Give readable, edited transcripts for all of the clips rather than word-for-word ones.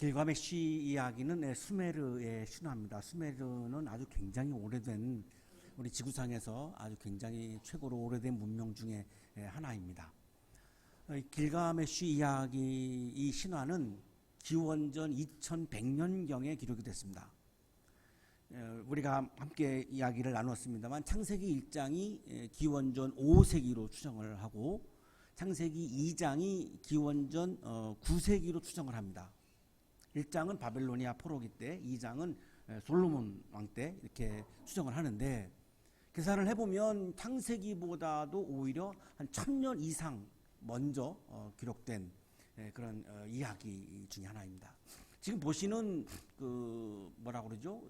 길가메시 이야기는 수메르의 신화입니다. 수메르는 아주 굉장히 오래된 우리 지구상에서 아주 굉장히 최고로 오래된 문명 중에 하나입니다. 길가메시 이야기 이 신화는 기원전 2100년경에 기록이 됐습니다. 우리가 함께 이야기를 나눴습니다만 창세기 1장이 기원전 5세기로 추정을 하고 창세기 2장이 기원전 9세기로 추정을 합니다. 1장은 바벨로니아 포로기 때, 2장은 솔로몬 왕 때 이렇게 추정을 하는데 계산을 해보면 창세기보다도 오히려 한 1000년 이상 먼저 기록된 그런 이야기 중에 하나입니다. 지금 보시는 그 뭐라 그러죠?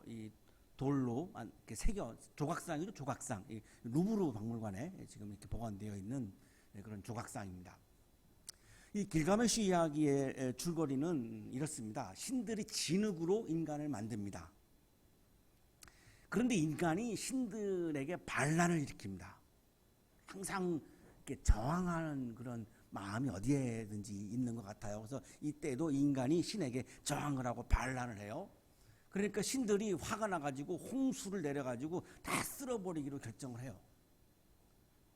이 돌로 이렇게 새겨 조각상이죠, 조각상. 이 루브르 박물관에 지금 이렇게 보관되어 있는 그런 조각상입니다. 이 길가메시 이야기의 줄거리는 이렇습니다. 신들이 진흙으로 인간을 만듭니다. 그런데 인간이 신들에게 반란을 일으킵니다. 항상 이렇게 저항하는 그런 마음이 어디에든지 있는 것 같아요. 그래서 이때도 인간이 신에게 저항을 하고 반란을 해요. 그러니까 신들이 화가 나가지고 홍수를 내려가지고 다 쓸어버리기로 결정을 해요.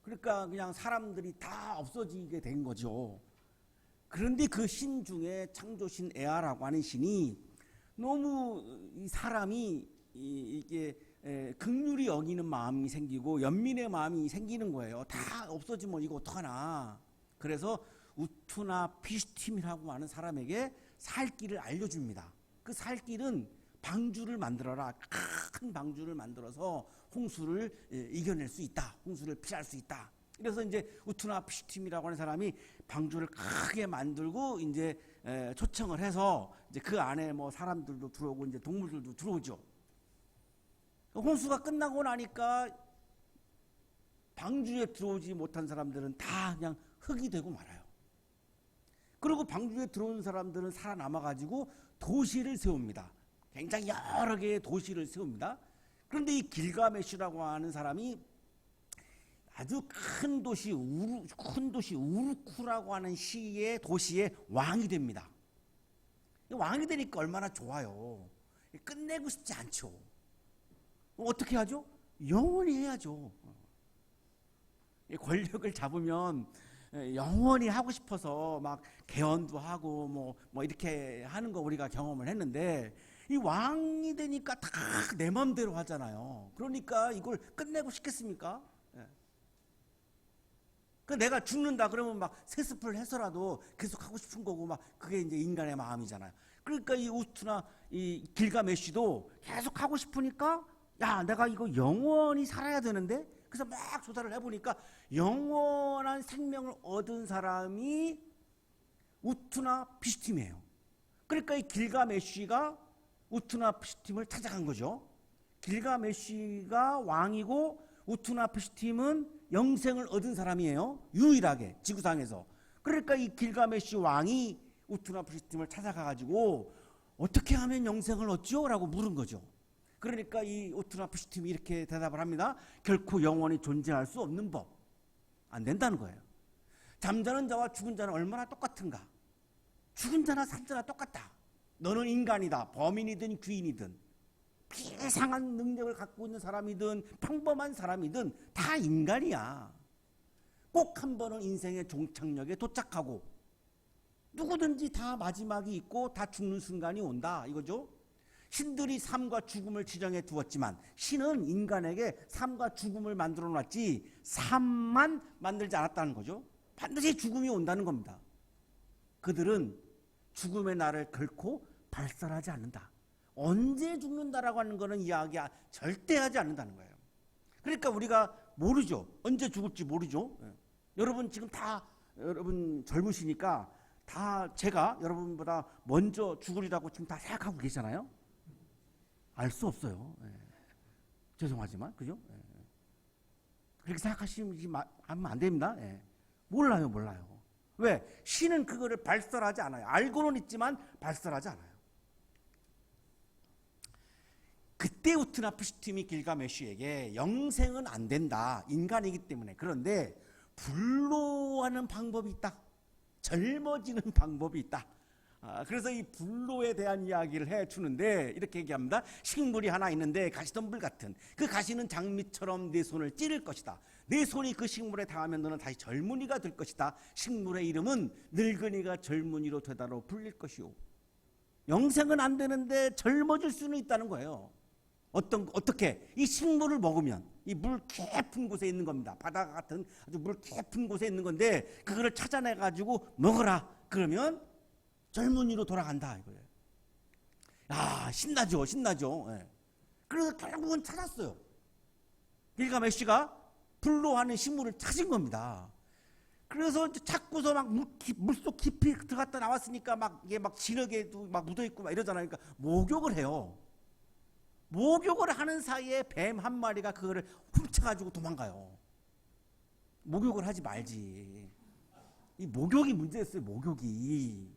그러니까 그냥 사람들이 다 없어지게 된 거죠. 그런데 그 신 중에 창조신 에아라고 하는 신이 너무 이 사람이 이게 긍휼히 여기는 마음이 생기고 연민의 마음이 생기는 거예요. 다 없어지면 이거 어떡하나. 그래서 우투나 피슈팀이라고 하는 사람에게 살 길을 알려줍니다. 그 살 길은 방주를 만들어라. 큰 방주를 만들어서 홍수를 이겨낼 수 있다. 홍수를 피할 수 있다. 그래서 이제 우투나 피슈팀이라고 하는 사람이 방주를 크게 만들고 이제 초청을 해서 이제 그 안에 뭐 사람들도 들어오고 이제 동물들도 들어오죠. 홍수가 끝나고 나니까 방주에 들어오지 못한 사람들은 다 그냥 흙이 되고 말아요. 그리고 방주에 들어온 사람들은 살아남아가지고 도시를 세웁니다. 굉장히 여러 개의 도시를 세웁니다. 그런데 이 길가메시라고 하는 사람이 아주 큰 도시 우르쿠라고 하는 시의 도시의 왕이 됩니다. 왕이 되니까 얼마나 좋아요. 끝내고 싶지 않죠. 어떻게 하죠? 영원히 해야죠. 권력을 잡으면 영원히 하고 싶어서 막 개헌도 하고 뭐 이렇게 하는 거 우리가 경험을 했는데 이 왕이 되니까 다 내 마음대로 하잖아요. 그러니까 이걸 끝내고 싶겠습니까? 그 내가 죽는다 그러면 막 세습을 해서라도 계속 하고 싶은 거고 막 그게 이제 인간의 마음이잖아요. 그러니까 이 우투나 이 길가메시도 계속 하고 싶으니까 야, 내가 이거 영원히 살아야 되는데 그래서 막 조사를 해보니까 영원한 생명을 얻은 사람이 우투나 피슈팀이에요. 그러니까 이 길가메시가 우투나 피슈팀을 찾아간 거죠. 길가메시가 왕이고 우투나 피슈팀은 영생을 얻은 사람이에요. 유일하게 지구상에서. 그러니까 이 길가메시 왕이 우투나 피슈팀을 찾아가가지고 어떻게 하면 영생을 얻죠? 라고 물은 거죠. 그러니까 이 우투나 피슈팀이 이렇게 대답을 합니다. 결코 영원히 존재할 수 없는 법. 안 된다는 거예요. 잠자는 자와 죽은 자는 얼마나 똑같은가. 죽은 자나 산 자나 똑같다. 너는 인간이다. 범인이든 귀인이든 비상한 능력을 갖고 있는 사람이든 평범한 사람이든 다 인간이야. 꼭 한 번은 인생의 종착역에 도착하고 누구든지 다 마지막이 있고 다 죽는 순간이 온다 이거죠. 신들이 삶과 죽음을 지정해 두었지만 신은 인간에게 삶과 죽음을 만들어 놨지 삶만 만들지 않았다는 거죠. 반드시 죽음이 온다는 겁니다. 그들은 죽음의 날을 결코 발설하지 않는다. 언제 죽는다라고 하는 것은 이야기 절대 하지 않는다는 거예요. 그러니까 우리가 모르죠. 언제 죽을지 모르죠. 여러분 지금 다 여러분 젊으시니까 다 제가 여러분보다 먼저 죽으리라고 지금 다 생각하고 계시잖아요. 알 수 없어요. 죄송하지만 그죠? 그렇게 생각하시면 안 됩니다. 몰라요. 왜? 신은 그거를 발설하지 않아요. 알고는 있지만 발설하지 않아요. 그때 우투나 피슈팀이 길가메시에게 영생은 안 된다. 인간이기 때문에. 그런데 불로 하는 방법이 있다. 젊어지는 방법이 있다. 그래서 이 불로에 대한 이야기를 해주는데 이렇게 얘기합니다. 식물이 하나 있는데 가시덤불 같은 그 가시는 장미처럼 내 손을 찌를 것이다. 내 손이 그 식물에 닿으면 너는 다시 젊은이가 될 것이다. 식물의 이름은 늙은이가 젊은이로 되다로 불릴 것이오. 영생은 안 되는데 젊어질 수는 있다는 거예요. 어떻게? 이 식물을 먹으면 이 물 깊은 곳에 있는 겁니다. 바다 같은 아주 물 깊은 곳에 있는 건데 그거를 찾아내 가지고 먹어라. 그러면 젊은이로 돌아간다 이거예요. 야, 신나죠, 신나죠. 예. 그래서 결국은 찾았어요. 길가메시가 불로 하는 식물을 찾은 겁니다. 그래서 찾고서 막 물속 깊이 들어갔다 나왔으니까 막 이게 막 진흙에도 막 묻어 있고 막 이러잖아요. 그러니까 목욕을 해요. 목욕을 하는 사이에 뱀 한 마리가 그거를 훔쳐가지고 도망가요. 목욕을 하지 말지. 이 목욕이 문제였어요. 목욕이.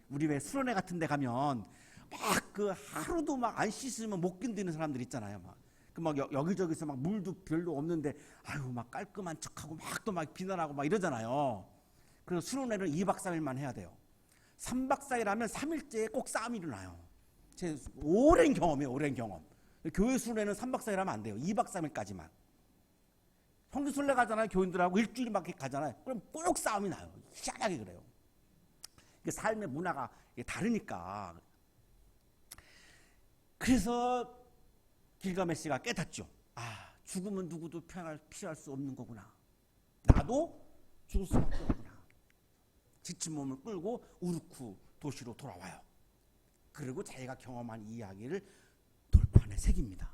우리 왜 수련회 같은 데 가면 막 그 하루도 막 안 씻으면 못 견디는 사람들 있잖아요. 막 여기저기서 막 물도 별로 없는데 아유 막 깔끔한 척하고 막 또 막 비난하고 막 이러잖아요. 그래서 수련회를 2박 3일만 해야 돼요. 3박 4일 하면 3일째에 꼭 싸움이 일어나요. 제 오랜 경험이에요. 오랜 경험. 교회 수련회는 3박 4일 하면 안 돼요. 2박 3일까지만. 성지순례 가잖아요. 교인들하고 일주일밖에 가잖아요. 그럼 꼭 싸움이 나요. 희한하게 그래요. 삶의 문화가 다르니까. 그래서 길가메시가 깨닫죠. 아, 죽음은 누구도 피할 수 없는 거구나. 나도 죽을 수밖에 없구나. 지친 몸을 끌고 우르쿠 도시로 돌아와요. 그리고 자기가 경험한 이야기를 돌판에 새깁니다.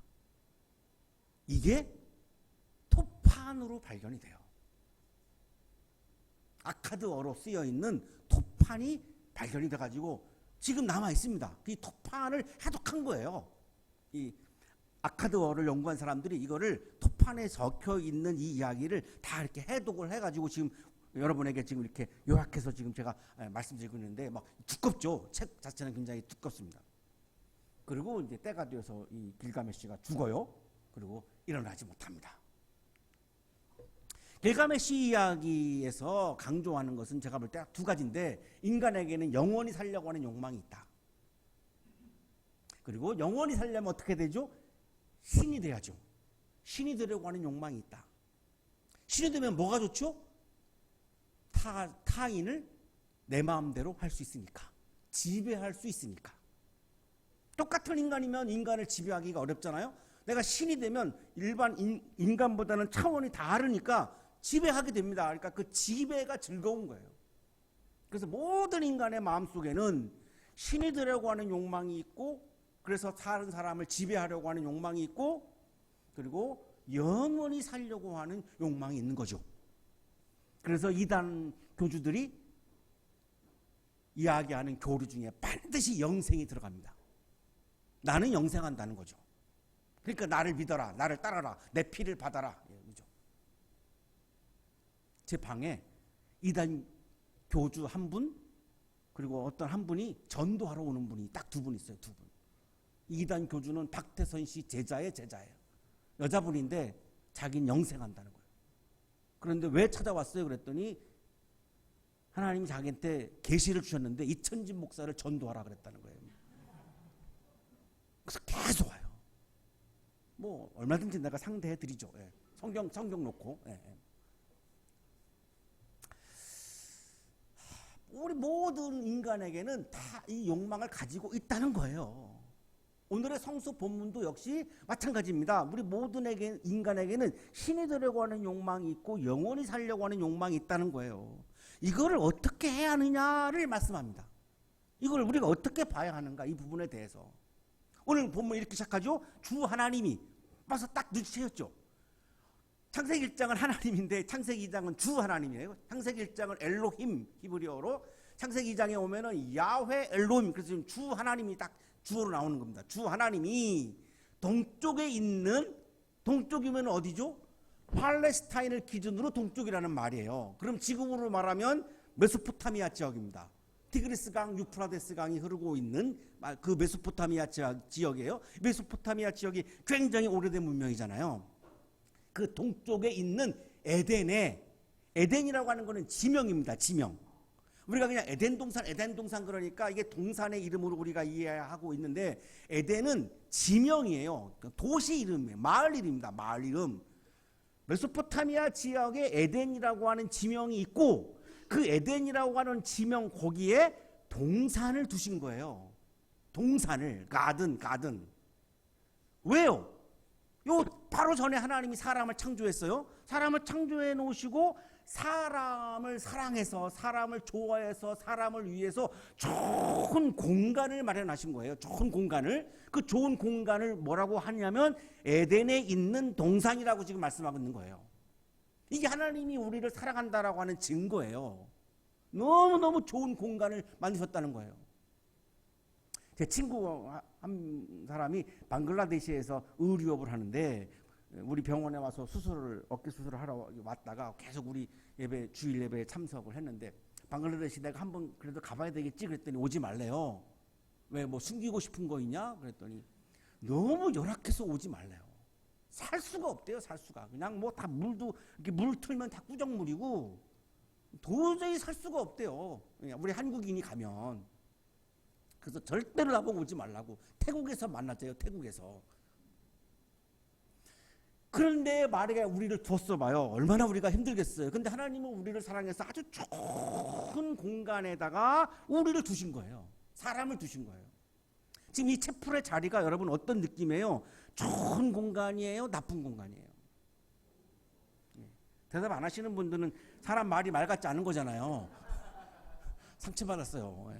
이게 토판으로 발견이 돼요. 아카드어로 쓰여 있는 토판이 발견이 돼가지고 지금 남아 있습니다. 이 토판을 해독한 거예요. 이 아카드어를 연구한 사람들이 이거를 토판에 적혀 있는 이 이야기를 다 이렇게 해독을 해가지고 지금 여러분에게 지금 이렇게 요약해서 지금 제가 말씀드리고 있는데 막 두껍죠. 책 자체는 굉장히 두껍습니다. 그리고 이제 때가 되어서 이 길가메시가 죽어요. 그리고 일어나지 못합니다. 길가메시 이야기에서 강조하는 것은 제가 볼 때 두 가지인데 인간에게는 영원히 살려고 하는 욕망이 있다. 그리고 영원히 살려면 어떻게 되죠? 신이 돼야죠. 신이 되려고 하는 욕망이 있다. 신이 되면 뭐가 좋죠? 타인을 내 마음대로 할 수 있으니까. 지배할 수 있으니까. 똑같은 인간이면 인간을 지배하기가 어렵잖아요. 내가 신이 되면 일반 인간보다는 차원이 다르니까 지배하게 됩니다. 그러니까 그 지배가 즐거운 거예요. 그래서 모든 인간의 마음속에는 신이 되려고 하는 욕망이 있고 그래서 다른 사람을 지배하려고 하는 욕망이 있고 그리고 영원히 살려고 하는 욕망이 있는 거죠. 그래서 이단 교주들이 이야기하는 교리 중에 반드시 영생이 들어갑니다. 나는 영생한다는 거죠. 그러니까 나를 믿어라, 나를 따라라, 내 피를 받아라. 그죠? 제 방에 이단 교주 한 분, 그리고 어떤 한 분이 전도하러 오는 분이 딱 두 분 있어요. 두 분. 이단 교주는 박태선 씨 제자예요. 여자분인데 자기는 영생한다는 거예요. 그런데 왜 찾아왔어요? 그랬더니 하나님이 자기한테 계시를 주셨는데 이천진 목사를 전도하라 그랬다는 거예요. 그래서 계속 와요. 뭐 얼마든지 내가 상대해 드리죠. 예. 성경 놓고. 예. 우리 모든 인간에게는 다 이 욕망을 가지고 있다는 거예요. 오늘의 성서 본문도 역시 마찬가지입니다. 우리 모든 인간에게는 신이 되려고 하는 욕망이 있고 영원히 살려고 하는 욕망이 있다는 거예요. 이거를 어떻게 해야 하느냐를 말씀합니다. 이걸 우리가 어떻게 봐야 하는가 이 부분에 대해서. 오늘 본문 이렇게 시작하죠. 주 하나님이 와서 딱 눈치채었죠. 창세기 1장은 하나님인데 창세기 2장은 주 하나님이에요. 창세기 1장은 엘로힘 히브리어로 창세기 2장에 오면은 야훼 엘로힘 그래서 지금 주 하나님이 딱 주어로 나오는 겁니다. 주 하나님이 동쪽에 있는 동쪽이면 어디죠? 팔레스타인을 기준으로 동쪽이라는 말이에요. 그럼 지금으로 말하면 메소포타미아 지역입니다. 티그리스 강, 유프라데스 강이 흐르고 있는 그 메소포타미아 지역이에요. 메소포타미아 지역이 굉장히 오래된 문명이잖아요. 그 동쪽에 있는 에덴이라고 하는 것은 지명입니다. 지명. 우리가 그냥 에덴 동산 그러니까 이게 동산의 이름으로 우리가 이해하고 있는데 에덴은 지명이에요. 도시 이름이에요. 마을 이름입니다. 마을 이름. 메소포타미아 지역에 에덴이라고 하는 지명이 있고 그 에덴이라고 하는 지명 거기에 동산을 두신 거예요. 동산을 가든. 왜요? 요 바로 전에 하나님이 사람을 창조했어요. 사람을 창조해 놓으시고 사람을 사랑해서 사람을 좋아해서 사람을 위해서 좋은 공간을 마련하신 거예요. 좋은 공간을. 그 좋은 공간을 뭐라고 하냐면 에덴에 있는 동산이라고 지금 말씀하고 있는 거예요. 이게 하나님이 우리를 사랑한다라고 하는 증거예요. 너무너무 좋은 공간을 만드셨다는 거예요. 제 친구 한 사람이 방글라데시에서 의료업을 하는데 우리 병원에 와서 어깨 수술을 하러 왔다가 계속 우리 예배, 주일 예배에 참석을 했는데 방글라데시 내가 한번 그래도 가봐야 되겠지 그랬더니 오지 말래요. 왜 뭐 숨기고 싶은 거 있냐? 그랬더니 너무 열악해서 오지 말래요. 살 수가 없대요, 살 수가. 그냥 뭐 다 물도 이렇게 물 틀면 다 꾸정물이고 도저히 살 수가 없대요. 우리 한국인이 가면. 그래서 절대로 나보고 오지 말라고. 태국에서 만났대요, 태국에서. 그런데 만약에 우리를 뒀어 봐요. 얼마나 우리가 힘들겠어요. 근데 하나님은 우리를 사랑해서 아주 좋은 공간에다가 우리를 두신 거예요. 사람을 두신 거예요. 지금 이 채플의 자리가 여러분 어떤 느낌이에요? 좋은 공간이에요? 나쁜 공간이에요? 대답 안 하시는 분들은 사람 말이 말 같지 않은 거잖아요. 상처받았어요.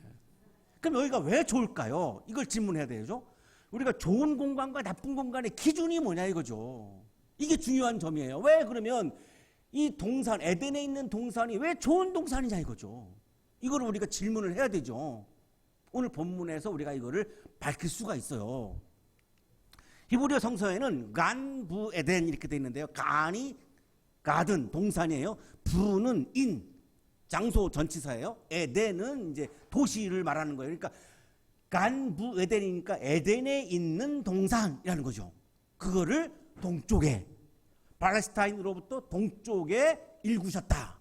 그럼 여기가 왜 좋을까요? 이걸 질문해야 되죠. 우리가 좋은 공간과 나쁜 공간의 기준이 뭐냐 이거죠. 이게 중요한 점이에요. 왜 그러면 이 동산, 에덴에 있는 동산이 왜 좋은 동산이냐 이거죠. 이거를 우리가 질문을 해야 되죠. 오늘 본문에서 우리가 이거를 밝힐 수가 있어요. 히브리어 성서에는 간부 에덴 이렇게 되어 있는데요. 간이 가든 동산이에요. 부는 인 장소 전치사예요. 에덴은 이제 도시를 말하는 거예요. 그러니까 간부 에덴이니까 에덴에 있는 동산이라는 거죠. 그거를 동쪽에 팔레스타인으로부터 동쪽에 일구셨다.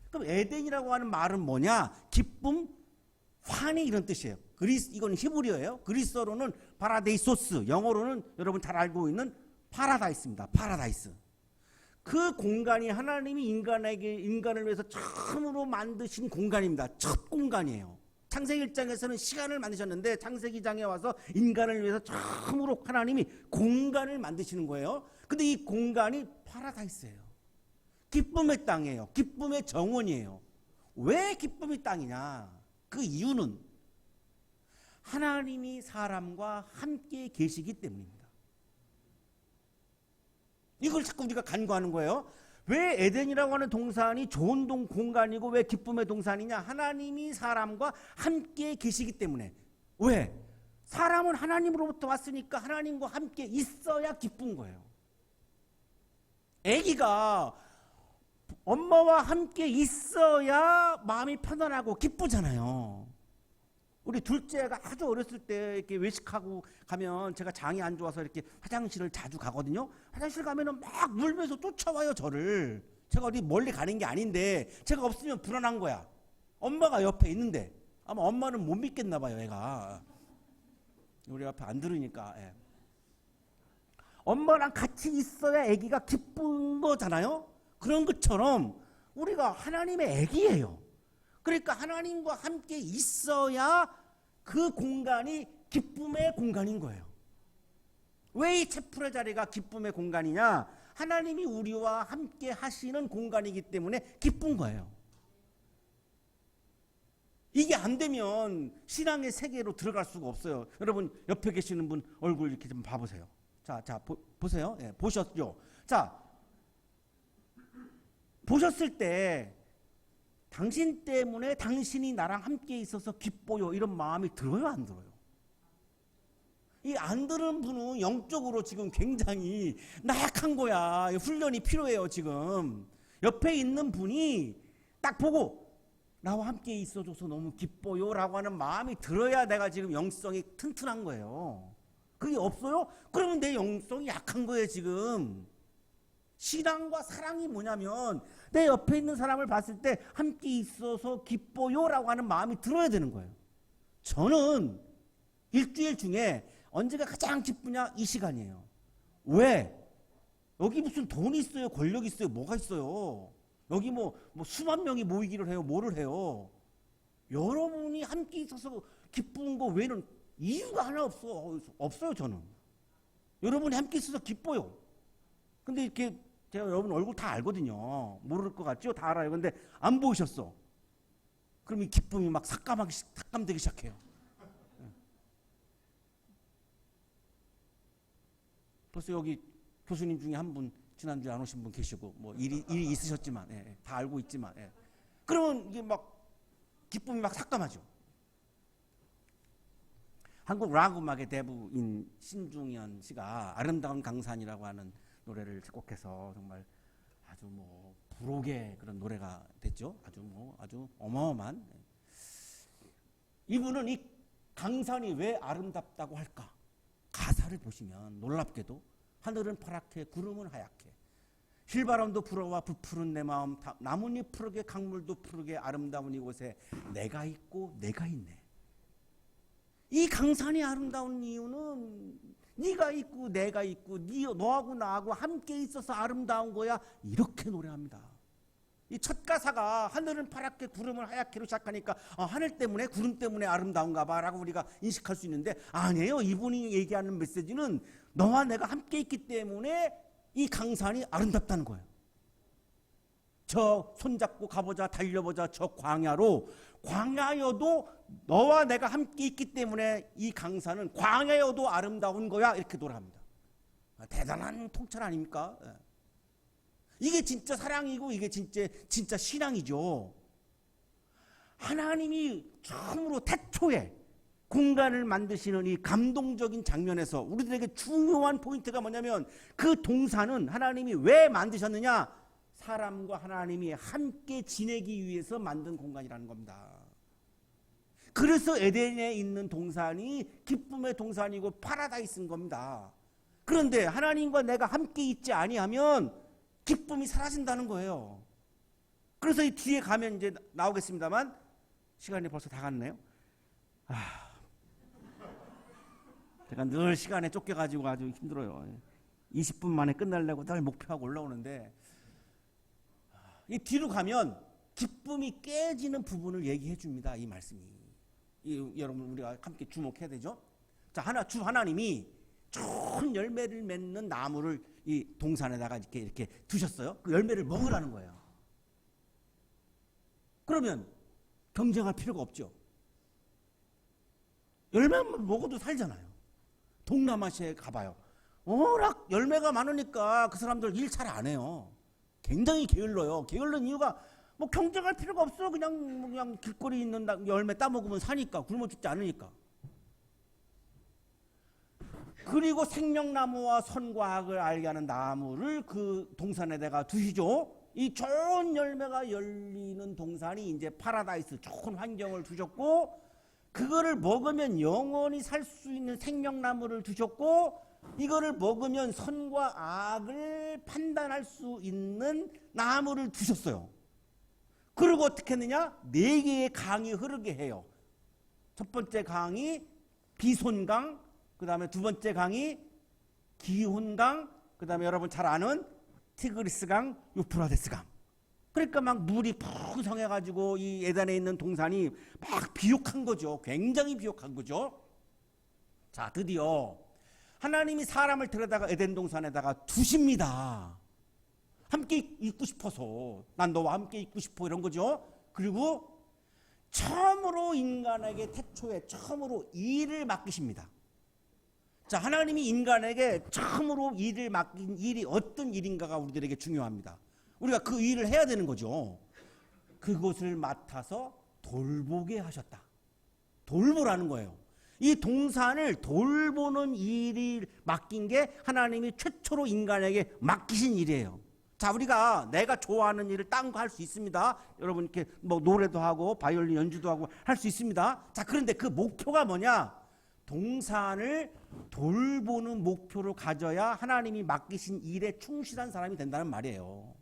그럼 에덴이라고 하는 말은 뭐냐? 기쁨, 환희 이런 뜻이에요. 이건 히브리어예요. 그리스어로는 파라데이소스, 영어로는 여러분 잘 알고 있는 파라다이스입니다. 파라다이스. 그 공간이 하나님이 인간을 위해서 처음으로 만드신 공간입니다. 첫 공간이에요. 창세기 1장에서는 시간을 만드셨는데 창세기 2장에 와서 인간을 위해서 처음으로 하나님이 공간을 만드시는 거예요. 근데 이 공간이 파라다이스예요. 기쁨의 땅이에요. 기쁨의 정원이에요. 왜 기쁨의 땅이냐? 그 이유는 하나님이 사람과 함께 계시기 때문입니다. 이걸 자꾸 우리가 간구하는 거예요. 왜 에덴이라고 하는 동산이 좋은 공간이고 왜 기쁨의 동산이냐? 하나님이 사람과 함께 계시기 때문에. 왜? 사람은 하나님으로부터 왔으니까 하나님과 함께 있어야 기쁜 거예요. 아기가 엄마와 함께 있어야 마음이 편안하고 기쁘잖아요. 우리 둘째가 아주 어렸을 때 이렇게 외식하고 가면 제가 장이 안 좋아서 이렇게 화장실을 자주 가거든요. 화장실 가면은 막 울면서 쫓아와요, 저를. 제가 어디 멀리 가는 게 아닌데 제가 없으면 불안한 거야. 엄마가 옆에 있는데 아마 엄마는 못 믿겠나 봐요, 애가. 우리 앞에 안 들으니까. 예. 엄마랑 같이 있어야 아기가 기쁜 거잖아요. 그런 것처럼 우리가 하나님의 아기예요. 그러니까 하나님과 함께 있어야 그 공간이 기쁨의 공간인 거예요. 왜 이 채플의 자리가 기쁨의 공간이냐? 하나님이 우리와 함께 하시는 공간이기 때문에 기쁜 거예요. 이게 안 되면 신앙의 세계로 들어갈 수가 없어요. 여러분 옆에 계시는 분 얼굴 이렇게 좀 봐보세요. 자, 보세요. 예, 보셨죠? 자, 보셨을 때 당신 때문에 당신이 나랑 함께 있어서 기뻐요. 이런 마음이 들어요, 안 들어요? 이 안 들은 분은 영적으로 지금 굉장히 나약한 거야. 훈련이 필요해요, 지금. 옆에 있는 분이 딱 보고 나와 함께 있어줘서 너무 기뻐요 라고 하는 마음이 들어야 내가 지금 영성이 튼튼한 거예요. 그게 없어요? 그러면 내 영성이 약한 거예요, 지금. 신앙과 사랑이 뭐냐면 내 옆에 있는 사람을 봤을 때 함께 있어서 기뻐요라고 하는 마음이 들어야 되는 거예요. 저는 일주일 중에 언제가 가장 기쁘냐? 이 시간이에요. 왜? 여기 무슨 돈이 있어요? 권력이 있어요? 뭐가 있어요? 여기 뭐 수만 명이 모이기를 해요? 뭐를 해요? 여러분이 함께 있어서 기쁜 거 외에는 이유가 하나 없어요, 저는. 여러분이 함께 있어서 기뻐요. 근데 이렇게 제가 여러분 얼굴 다 알거든요. 모를 것 같죠? 다 알아요. 근데 안 보이셨어. 그럼 이 기쁨이 막 삭감되기 시작해요. 벌써 여기 교수님 중에 한 분 지난주에 안 오신 분 계시고 뭐 일이 있으셨지만 다 알고 있지만 그러면 이게 막 기쁨이 막 삭감하죠. 한국 락 음악의 대부인 신중현 씨가 아름다운 강산이라고 하는 노래를 작곡해서 정말 아주 뭐 부록의 그런 노래가 됐죠. 아주 어마어마한. 이분은 이 강산이 왜 아름답다고 할까? 가사를 보시면 놀랍게도 하늘은 파랗게 구름은 하얗게 힐바람도 불어와 부푸른 내 마음 나뭇잎 푸르게 강물도 푸르게 아름다운 이곳에 내가 있고 내가 있네. 이 강산이 아름다운 이유는 네가 있고 내가 있고 너하고 나하고 함께 있어서 아름다운 거야. 이렇게 노래합니다. 이 첫 가사가 하늘은 파랗게 구름은 하얗게로 시작하니까 하늘 때문에 구름 때문에 아름다운가 봐라고 우리가 인식할 수 있는데 아니에요. 이분이 얘기하는 메시지는 너와 내가 함께 있기 때문에 이 강산이 아름답다는 거예요. 저 손잡고 가보자 달려보자 저 광야여도 너와 내가 함께 있기 때문에 이 강산은 광야여도 아름다운 거야. 이렇게 노래합니다. 대단한 통찰 아닙니까? 이게 진짜 사랑이고 이게 진짜 신앙이죠. 하나님이 처음으로 태초에 공간을 만드시는 이 감동적인 장면에서 우리들에게 중요한 포인트가 뭐냐면 그 동산은 하나님이 왜 만드셨느냐? 사람과 하나님이 함께 지내기 위해서 만든 공간이라는 겁니다. 그래서 에덴에 있는 동산이 기쁨의 동산이고 파라다이스인 겁니다. 그런데 하나님과 내가 함께 있지 아니하면 기쁨이 사라진다는 거예요. 그래서 이 뒤에 가면 이제 나오겠습니다만 시간이 벌써 다 갔네요. 제가 늘 시간에 쫓겨가지고 아주 힘들어요. 20분 만에 끝내려고 늘 목표하고 올라오는데 이 뒤로 가면 기쁨이 깨지는 부분을 얘기해 줍니다. 이 말씀이. 여러분 우리가 함께 주목해야 되죠. 자, 하나님이 좋은 열매를 맺는 나무를 이 동산에다가 이렇게 두셨어요. 그 열매를 먹으라는 거예요. 그러면 경쟁할 필요가 없죠. 열매만 먹어도 살잖아요. 동남아시아에 가봐요. 워낙 열매가 많으니까 그 사람들 일 잘 안 해요. 굉장히 게을러요. 게을른 이유가 뭐 경쟁할 필요가 없어. 그냥 길거리 있는 열매 따먹으면 사니까. 굶어 죽지 않으니까. 그리고 생명나무와 선과 악을 알게 하는 나무를 그 동산에다가 두시죠. 이 좋은 열매가 열리는 동산이 이제 파라다이스 좋은 환경을 두셨고 그거를 먹으면 영원히 살 수 있는 생명나무를 두셨고 이거를 먹으면 선과 악을 판단할 수 있는 나무를 두셨어요. 그리고 어떻게 했느냐? 4개의 강이 흐르게 해요. 첫 번째 강이 비손강, 그 다음에 두 번째 강이 기혼강, 그 다음에 여러분 잘 아는 티그리스강, 유프라데스강. 그러니까 막 물이 풍성해가지고 이 에덴에 있는 동산이 막 비옥한 거죠. 굉장히 비옥한 거죠. 자, 드디어 하나님이 사람을 데려다가 에덴 동산에다가 두십니다. 함께 있고 싶어서 난 너와 함께 있고 싶어 이런 거죠. 그리고 처음으로 인간에게 태초에 처음으로 일을 맡기십니다. 자, 하나님이 인간에게 처음으로 일을 맡긴 일이 어떤 일인가가 우리들에게 중요합니다. 우리가 그 일을 해야 되는 거죠. 그것을 맡아서 돌보게 하셨다. 돌보라는 거예요. 이 동산을 돌보는 일이 맡긴 게 하나님이 최초로 인간에게 맡기신 일이에요. 자, 우리가 내가 좋아하는 일을 딴 거 할 수 있습니다. 여러분 이렇게 뭐 노래도 하고 바이올린 연주도 하고 할 수 있습니다. 자, 그런데 그 목표가 뭐냐? 동산을 돌보는 목표를 가져야 하나님이 맡기신 일에 충실한 사람이 된다는 말이에요.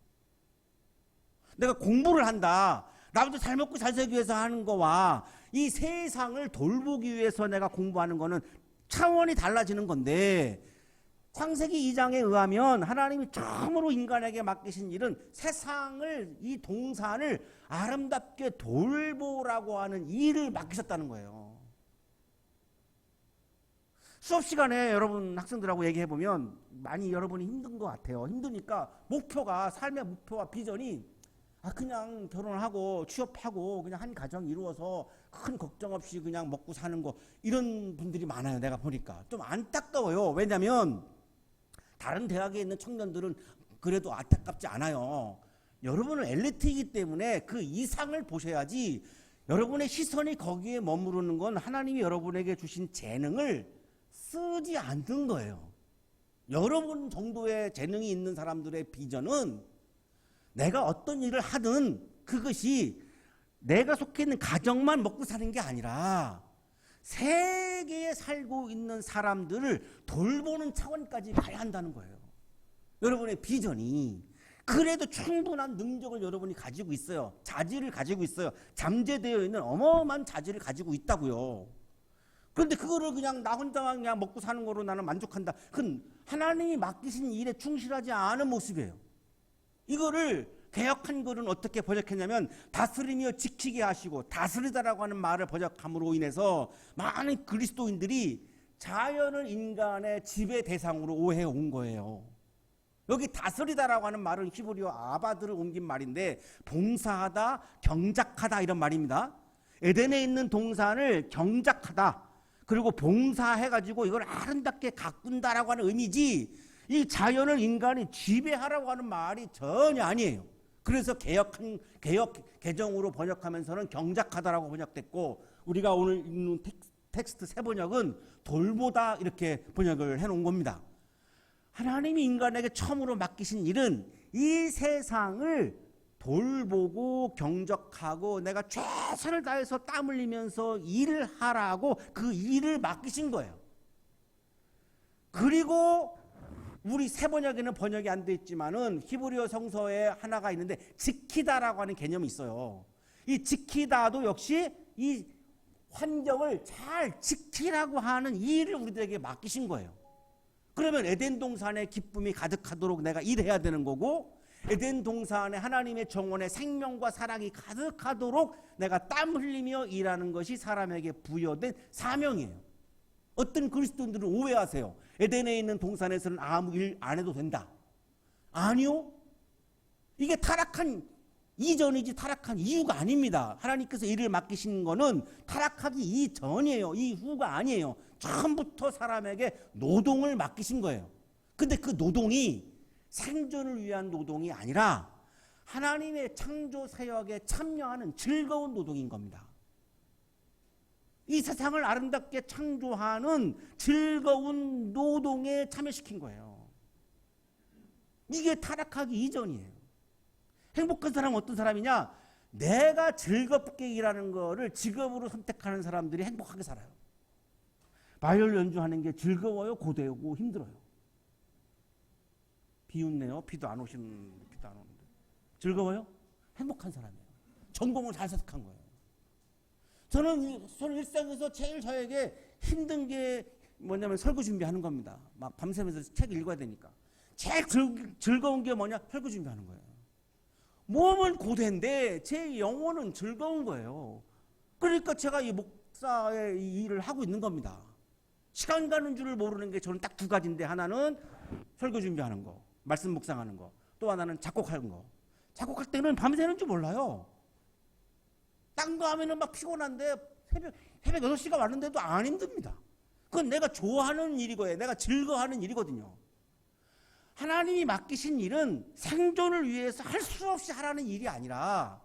내가 공부를 한다, 나도 잘 먹고 잘 살기 위해서 하는 거와 이 세상을 돌보기 위해서 내가 공부하는 거는 차원이 달라지는 건데, 창세기 2장에 의하면 하나님이 처음으로 인간에게 맡기신 일은 세상을, 이 동산을 아름답게 돌보라고 하는 일을 맡기셨다는 거예요. 수업 시간에 여러분 학생들하고 얘기해보면 많이 여러분이 힘든 것 같아요. 힘드니까 목표가, 삶의 목표와 비전이 그냥 결혼하고 취업하고 그냥 한 가정 이루어서 큰 걱정 없이 그냥 먹고 사는 거, 이런 분들이 많아요. 내가 보니까 좀 안타까워요. 왜냐하면 다른 대학에 있는 청년들은 그래도 안타깝지 않아요. 여러분은 엘리트이기 때문에 그 이상을 보셔야지, 여러분의 시선이 거기에 머무르는 건 하나님이 여러분에게 주신 재능을 쓰지 않는 거예요. 여러분 정도의 재능이 있는 사람들의 비전은 내가 어떤 일을 하든 그것이 내가 속해 있는 가정만 먹고 사는 게 아니라 세계에 살고 있는 사람들을 돌보는 차원까지 가야 한다는 거예요. 여러분의 비전이. 그래도 충분한 능력을 여러분이 가지고 있어요. 자질을 가지고 있어요. 잠재되어 있는 어마어마한 자질을 가지고 있다고요. 그런데 그거를 그냥 나 혼자만 그냥 먹고 사는 거로 나는 만족한다. 그건 하나님이 맡기신 일에 충실하지 않은 모습이에요. 이거를 개혁한 글은 어떻게 번역했냐면, 다스리며 지키게 하시고, 다스리다라고 하는 말을 번역함으로 인해서 많은 그리스도인들이 자연을 인간의 지배 대상으로 오해해 온 거예요. 여기 다스리다라고 하는 말은 히브리어 아바드를 옮긴 말인데, 봉사하다, 경작하다 이런 말입니다. 에덴에 있는 동산을 경작하다, 그리고 봉사해가지고 이걸 아름답게 가꾼다라고 하는 의미지, 이 자연을 인간이 지배하라고 하는 말이 전혀 아니에요. 그래서 개정으로 번역하면서는 경작하다라고 번역됐고, 우리가 오늘 읽는 텍스트 새 번역은 돌보다 이렇게 번역을 해놓은 겁니다. 하나님이 인간에게 처음으로 맡기신 일은 이 세상을 돌보고 경작하고 내가 최선을 다해서 땀 흘리면서 일을 하라고 그 일을 맡기신 거예요. 그리고 우리 새 번역에는 번역이 안 돼 있지만은 히브리어 성서에 하나가 있는데 지키다라고 하는 개념이 있어요. 이 지키다도 역시 이 환경을 잘 지키라고 하는 일을 우리들에게 맡기신 거예요. 그러면 에덴 동산에 기쁨이 가득하도록 내가 일해야 되는 거고, 에덴 동산에 하나님의 정원에 생명과 사랑이 가득하도록 내가 땀 흘리며 일하는 것이 사람에게 부여된 사명이에요. 어떤 그리스도인들은 오해하세요. 에덴에 있는 동산에서는 아무 일 안 해도 된다. 아니요. 이게 타락한 이전이지 타락한 이유가 아닙니다. 하나님께서 일을 맡기신 거는 타락하기 이전이에요. 이후가 아니에요. 처음부터 사람에게 노동을 맡기신 거예요. 근데 그 노동이 생존을 위한 노동이 아니라 하나님의 창조 사역에 참여하는 즐거운 노동인 겁니다. 이 세상을 아름답게 창조하는 즐거운 노동에 참여시킨 거예요. 이게 타락하기 이전이에요. 행복한 사람은 어떤 사람이냐? 내가 즐겁게 일하는 거를 직업으로 선택하는 사람들이 행복하게 살아요. 바이올 연주하는 게 즐거워요? 고되고 힘들어요? 비웃네요. 비도 안 오는데. 즐거워요? 행복한 사람이에요. 전공을 잘 선택한 거예요. 저는 일상에서 제일 저에게 힘든 게 뭐냐면 설교 준비하는 겁니다. 막 밤새면서 책 읽어야 되니까. 제일 즐거운 게 뭐냐? 설교 준비하는 거예요. 몸은 고된데 제 영혼은 즐거운 거예요. 그러니까 제가 이 목사의 이 일을 하고 있는 겁니다. 시간 가는 줄을 모르는 게 저는 딱 두 가지인데, 하나는 설교 준비하는 거, 말씀 묵상하는 거, 또 하나는 작곡하는 거. 작곡할 때는 밤새는 줄 몰라요. 딴 거 하면은 막 피곤한데 새벽 6시가 왔는데도 안 힘듭니다. 그건 내가 좋아하는 일이고요. 내가 즐거워하는 일이거든요. 하나님이 맡기신 일은 생존을 위해서 할 수 없이 하라는 일이 아니라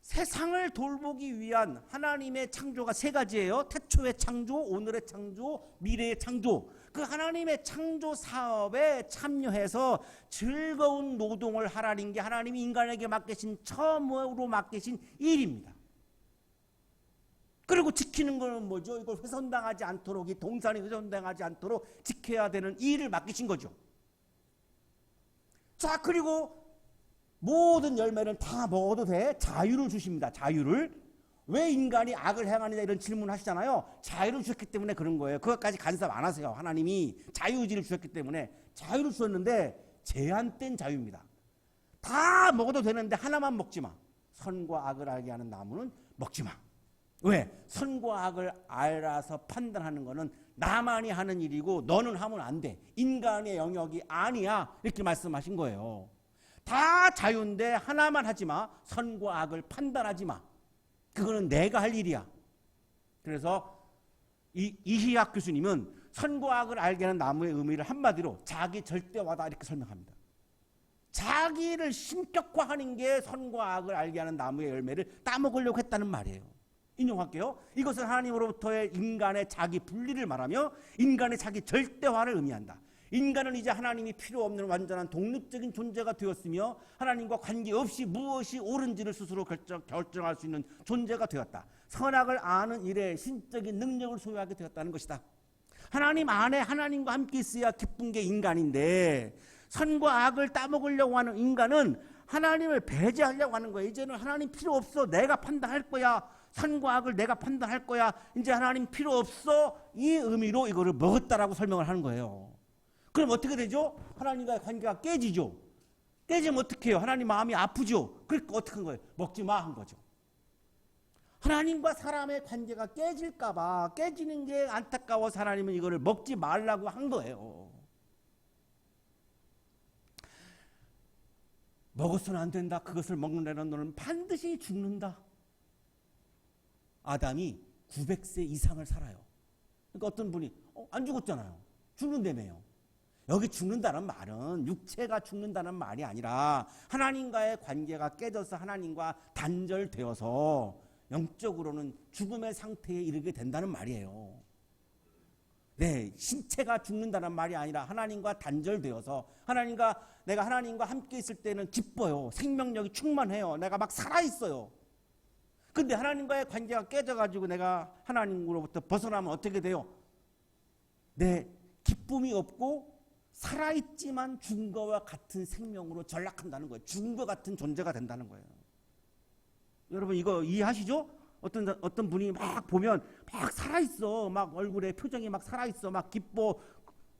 세상을 돌보기 위한 하나님의 창조가 세 가지예요. 태초의 창조, 오늘의 창조, 미래의 창조. 그 하나님의 창조 사업에 참여해서 즐거운 노동을 하라는 게 하나님이 인간에게 맡기신 처음으로 맡기신 일입니다. 그리고 지키는 거는 뭐죠? 이걸 훼손당하지 않도록, 이 동산이 훼손당하지 않도록 지켜야 되는 일을 맡기신 거죠. 자, 그리고 모든 열매는 다 먹어도 돼. 자유를 주십니다. 자유를. 왜 인간이 악을 행하느냐 이런 질문 하시잖아요. 자유를 주셨기 때문에 그런 거예요. 그것까지 간섭 안 하세요. 하나님이 자유의지를 주셨기 때문에 자유를 주셨는데 제한된 자유입니다. 다 먹어도 되는데 하나만 먹지 마. 선과 악을 알게 하는 나무는 먹지 마. 왜? 선과 악을 알아서 판단하는 거는 나만이 하는 일이고 너는 하면 안 돼. 인간의 영역이 아니야. 이렇게 말씀하신 거예요. 다 자유인데 하나만 하지 마. 선과 악을 판단하지 마. 그거는 내가 할 일이야. 그래서 이희학 교수님은 선과 악을 알게 하는 나무의 의미를 한마디로 자기 절대화다 이렇게 설명합니다. 자기를 신격화하는 게 선과 악을 알게 하는 나무의 열매를 따먹으려고 했다는 말이에요. 인용할게요. 이것은 하나님으로부터의 인간의 자기 분리를 말하며 인간의 자기 절대화를 의미한다. 인간은 이제 하나님이 필요 없는 완전한 독립적인 존재가 되었으며 하나님과 관계없이 무엇이 옳은지를 스스로 결정할 수 있는 존재가 되었다. 선악을 아는 일에 신적인 능력을 소유하게 되었다는 것이다. 하나님 안에 하나님과 함께 있어야 기쁜 게 인간인데 선과 악을 따먹으려고 하는 인간은 하나님을 배제하려고 하는 거예요. 이제는 하나님 필요 없어. 내가 판단할 거야. 선과 악을 내가 판단할 거야. 이제 하나님 필요 없어. 이 의미로 이거를 먹었다라고 설명을 하는 거예요. 그럼 어떻게 되죠? 하나님과의 관계가 깨지죠. 깨지면 어떻게 해요? 하나님 마음이 아프죠. 그러니까 어떻게 한 거예요? 먹지 마 한 거죠. 하나님과 사람의 관계가 깨질까 봐 깨지는 게 안타까워서 하나님은 이거를 먹지 말라고 한 거예요. 먹어서는 안 된다. 그것을 먹는다는 너는 반드시 죽는다. 아담이 900세 이상을 살아요. 그러니까 어떤 분이 안 죽었잖아요. 죽는다며요. 여기 죽는다는 말은 육체가 죽는다는 말이 아니라 하나님과의 관계가 깨져서 하나님과 단절되어서 영적으로는 죽음의 상태에 이르게 된다는 말이에요. 네, 신체가 죽는다는 말이 아니라 하나님과 단절되어서 내가 하나님과 함께 있을 때는 기뻐요. 생명력이 충만해요. 내가 막 살아있어요. 근데 하나님과의 관계가 깨져가지고 내가 하나님으로부터 벗어나면 어떻게 돼요? 내 기쁨이 없고 살아있지만 죽은 것과 같은 생명으로 전락한다는 거예요. 죽은 것 같은 존재가 된다는 거예요. 여러분 이거 이해하시죠? 어떤 분이 막 보면 막 살아있어. 막 얼굴에 표정이 막 살아있어. 막 기뻐.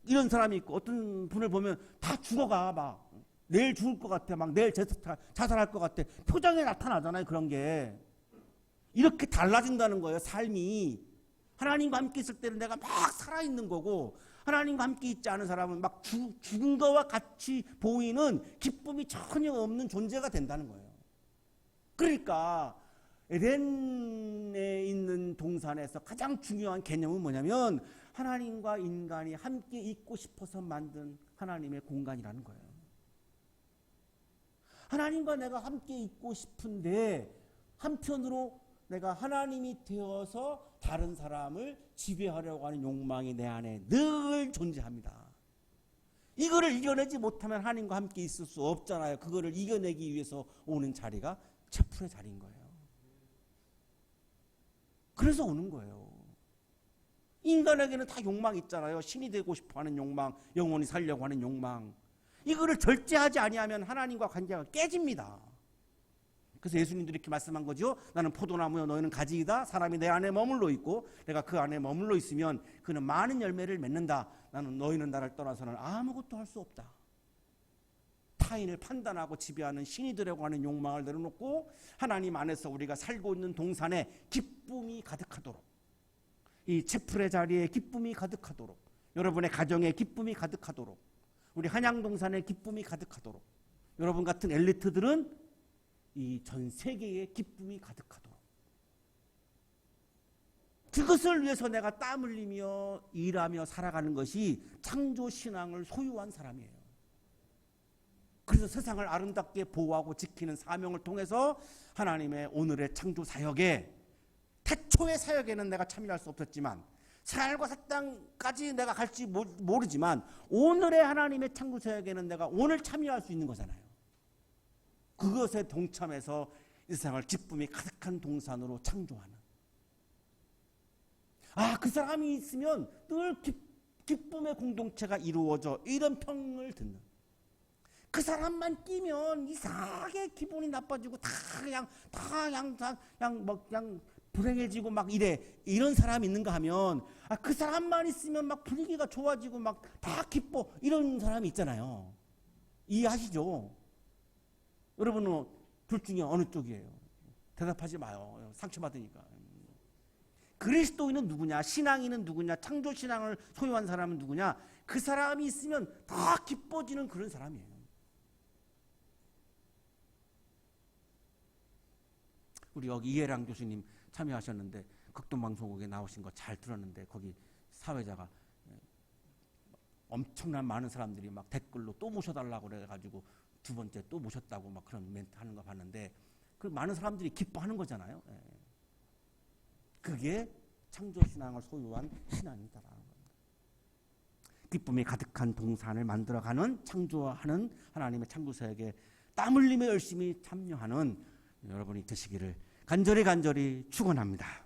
이런 사람이 있고 어떤 분을 보면 다 죽어가. 막 내일 죽을 것 같아. 막 내일 자살할 것 같아. 표정에 나타나잖아요. 그런 게. 이렇게 달라진다는 거예요. 삶이. 하나님과 함께 있을 때는 내가 막 살아있는 거고 하나님과 함께 있지 않은 사람은 막 죽은 거와 같이 보이는 기쁨이 전혀 없는 존재가 된다는 거예요. 그러니까 에덴에 있는 동산에서 가장 중요한 개념은 뭐냐면 하나님과 인간이 함께 있고 싶어서 만든 하나님의 공간이라는 거예요. 하나님과 내가 함께 있고 싶은데 한편으로 내가 하나님이 되어서 다른 사람을 지배하려고 하는 욕망이 내 안에 늘 존재합니다. 이거를 이겨내지 못하면 하나님과 함께 있을 수 없잖아요. 그거를 이겨내기 위해서 오는 자리가 채플의 자리인 거예요. 그래서 오는 거예요. 인간에게는 다 욕망이 있잖아요. 신이 되고 싶어하는 욕망, 영원히 살려고 하는 욕망. 이거를 절제하지 아니하면 하나님과 관계가 깨집니다. 그래서 예수님도 이렇게 말씀한 거죠. 나는 포도나무여 너희는 가지이다. 사람이 내 안에 머물러 있고 내가 그 안에 머물러 있으면 그는 많은 열매를 맺는다. 너희는 나를 떠나서는 아무것도 할 수 없다. 타인을 판단하고 지배하는 신이 되려고 하는 욕망을 내려놓고 하나님 안에서 우리가 살고 있는 동산에 기쁨이 가득하도록, 이 채플의 자리에 기쁨이 가득하도록, 여러분의 가정에 기쁨이 가득하도록, 우리 한양동산에 기쁨이 가득하도록, 여러분 같은 엘리트들은 이 전 세계에 기쁨이 가득하도록, 그것을 위해서 내가 땀 흘리며 일하며 살아가는 것이 창조신앙을 소유한 사람이에요. 그래서 세상을 아름답게 보호하고 지키는 사명을 통해서 하나님의 오늘의 창조 사역에, 태초의 사역에는 내가 참여할 수 없었지만 하늘과 새 땅까지 내가 갈지 모르지만 오늘의 하나님의 창조 사역에는 내가 오늘 참여할 수 있는 거잖아요. 그것에 동참해서 이 세상을 기쁨이 가득한 동산으로 창조하는, 그 사람이 있으면 늘 기쁨의 공동체가 이루어져. 이런 평을 듣는. 그 사람만 끼면 이상하게 기분이 나빠지고 그냥 불행해지고 막 이래. 이런 사람이 있는가 하면 그 사람만 있으면 막 분위기가 좋아지고 막 다 기뻐. 이런 사람이 있잖아요. 이해하시죠? 여러분은 둘 중에 어느 쪽이에요? 대답하지 마요. 상처받으니까. 그리스도인은 누구냐? 신앙인은 누구냐? 창조신앙을 소유한 사람은 누구냐? 그 사람이 있으면 다 기뻐지는 그런 사람이에요. 우리 여기 이해랑 교수님 참여하셨는데 극동방송국에 나오신 거 잘 들었는데 거기 사회자가 엄청난 많은 사람들이 막 댓글로 또 모셔달라고 그래가지고 두 번째 또 모셨다고 막 그런 멘트 하는 거 봤는데 그 많은 사람들이 기뻐하는 거잖아요. 그게 창조신앙을 소유한 신앙이다라는 겁니다. 기쁨이 가득한 동산을 만들어가는 창조하는 하나님의 창조사에게 땀 흘리며 열심히 참여하는 여러분이 되시기를 간절히 축원합니다.